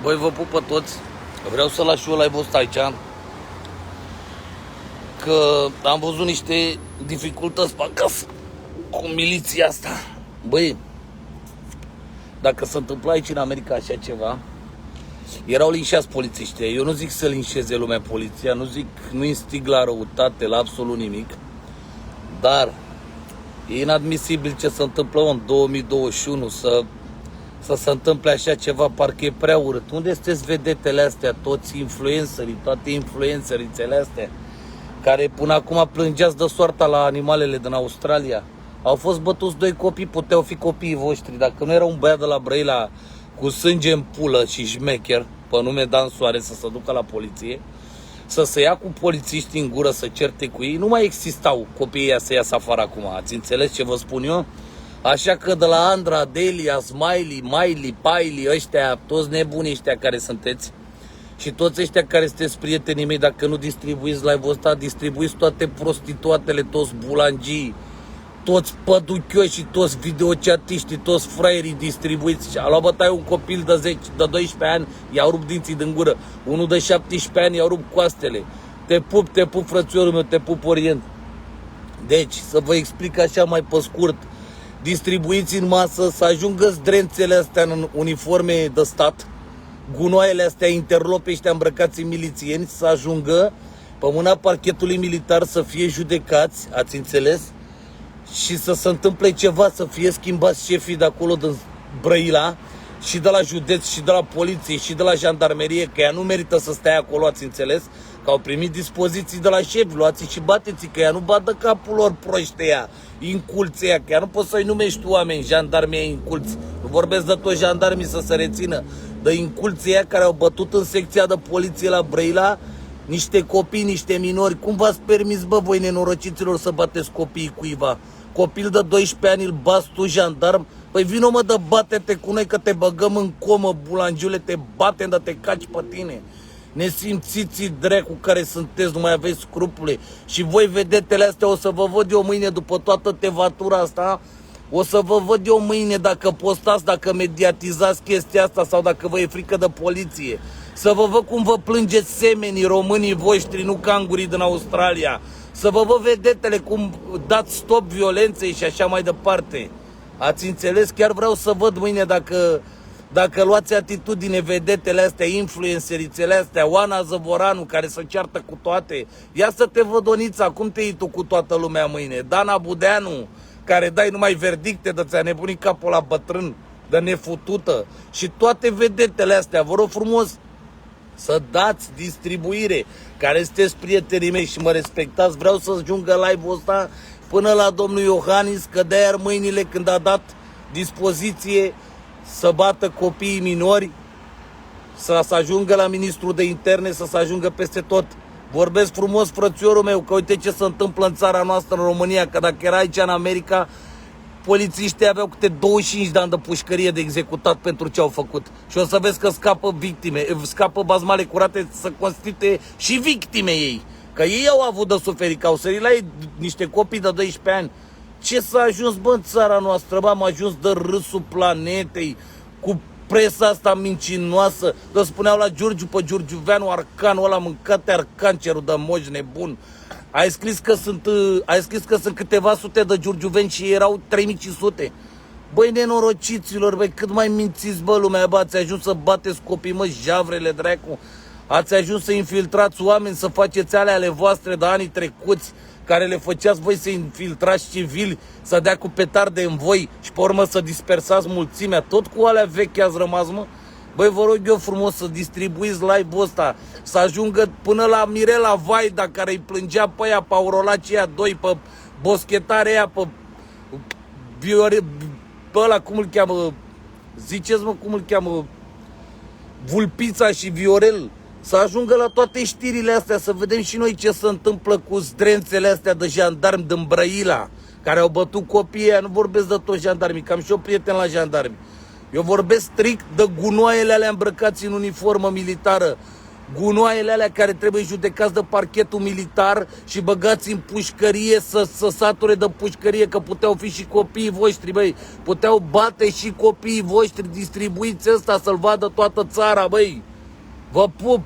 Băi, vă pup pe toți. Vreau să las și eu live-ul ăsta aici, că am văzut niște dificultăți pe acasă cu miliția asta. Băi, dacă se întâmpla aici în America așa ceva, erau linșați polițiștii. Eu nu zic să linșeze lumea poliția, nu instig la răutate, la absolut nimic, dar e inadmisibil ce se întâmplă în 2021 să se întâmple așa ceva, parcă e prea urât. Unde sunteți vedetele astea, toți influencerii, toate influencerițele astea, care până acum plângeați de soarta la animalele din Australia? Au fost bătuți 2 copii, puteau fi copiii voștri. Dacă nu era un băiat de la Brăila cu sânge în pulă și șmecher, pe nume Dan Soare, să se ducă la poliție, să se ia cu polițiștii în gură, să certe cu ei, nu mai existau copiii ăia să iasă afară acum. Ați înțeles ce vă spun eu? Așa că de la Andra, Delia, Smiley, Miley, Piley, ăștia, toți nebunii ăștia care sunteți și toți ăștia care sunteți prietenii mei, dacă nu distribuiți live-ul ăsta, distribuiți toate prostituatele, toți bulangii, toți păduchioșii, toți videochatiștii, toți fraierii distribuiți. A luat bătaie un copil de 12 ani, i-au rupt dinții din gură. Unul de 17 ani, i-au rupt coastele. Te pup, frățiorul meu, te pup Orient. Deci, să vă explic așa mai pe scurt, distribuiți în masă, să ajungă zdrențele astea în uniforme de stat, gunoaiele astea, interlope ăștia îmbrăcați în milițieni, să ajungă pe mâna parchetului militar, să fie judecați, ați înțeles? Și să se întâmple ceva, să fie schimbați șefii de acolo din Brăila, și de la județ, și de la poliție, și de la jandarmerie, că ea nu merită să stea acolo, ați înțeles? Că au primit dispoziții de la șefi, luați și bateți, că ea nu bat de capul lor proști ăia, inculți ăia, că ea nu poți să-i numești oameni, jandarmii inculți. Nu vorbesc de toți jandarmii să se rețină, de inculți ăia care au bătut în secția de poliție la Brăila niște copii, niște minori. Cum v-ați permis, bă, voi nenorociților, să bateți copiii cuiva? Copil de 12 ani îl bați tu, jandarm? Păi vino, mă, de bate-te cu noi, că te băgăm în comă, bulangiule, te batem, dar te caci pe tine. Nesimțiții dracu care sunteți, nu mai aveți scrupule. Și voi, vedetele astea, o să vă văd eu mâine, după toată tevatura asta, o să vă văd eu mâine dacă postați, dacă mediatizați chestia asta sau dacă vă e frică de poliție. Să vă văd cum vă plângeți semenii, românii voștri, nu cangurii din Australia. Să vă văd, vedetele, cum dați stop violenței și așa mai departe. Ați înțeles? Chiar vreau să văd mâine dacă luați atitudine, vedetele astea, influencerițele astea, Oana Zăvoranu, care se ceartă cu toate. Ia să te văd, Onița, cum te iei tu cu toată lumea mâine? Dana Budeanu, care dai numai verdicte, de ți-a nebunit capul la bătrân, de nefutută. Și toate vedetele astea, vă rog frumos, să dați distribuire, care sunteți prietenii mei și mă respectați. Vreau să ajungă live-ul ăsta până la domnul Iohannis, că de-aia ar mâinile când a dat dispoziție să bată copiii minori, să se ajungă la ministrul de interne, să se ajungă peste tot. Vorbesc frumos, frățiorul meu, că uite ce se întâmplă în țara noastră, în România, că dacă era aici în America, polițiștii aveau câte 25 de ani de pușcărie de executat pentru ce au făcut. Și o să vezi că scapă victime, scapă bazmale curate să constituie și victime ei. Că ei au avut de suferit, că au sărit la ei niște copii de 12 ani. Ce s-a ajuns, bă, în țara noastră, bă, am ajuns de râsul planetei, cu presa asta mincinoasă. Că spuneau la Giurgiu, pe Giurgiuveanu, arcanul ăla, mâncate cancerul de moș nebun. Ai scris că sunt câteva sute de giurgiuveni și erau 3500. Băi, nenorociților, băi, cât mai mințiți, bă, lumea, bă, ați ajuns să bateți copii, mă, javrele, dracu. Ați ajuns să infiltrați oameni, să faceți ale voastre de anii trecuți, care le făceați voi să infiltrați civili, să dea cu petarde în voi și pe urmă să dispersați mulțimea. Tot cu alea vechi ați rămas, mă? Băi, vă rog eu frumos să distribuiți live-ul ăsta, să ajungă până la Mirela Vaida, care îi plângea pe aia, pe Aurolaci aia 2, pe boschetare aia, pe ăla, cum îl cheamă, ziceți-mă cum îl cheamă, Vulpița și Viorel, să ajungă la toate știrile astea, să vedem și noi ce se întâmplă cu zdrențele astea de jandarmi din Brăila, care au bătut copiii aia. Nu vorbesc de toți jandarmii, că am și eu prieten la jandarmi. Eu vorbesc strict de gunoaiele alea îmbrăcați în uniformă militară, gunoaiele alea care trebuie judecați de parchetul militar și băgați în pușcărie să sature de pușcărie, că puteau fi și copiii voștri, băi. Puteau bate și copiii voștri, distribuiți ăsta să-l vadă toată țara, băi. Vă pup!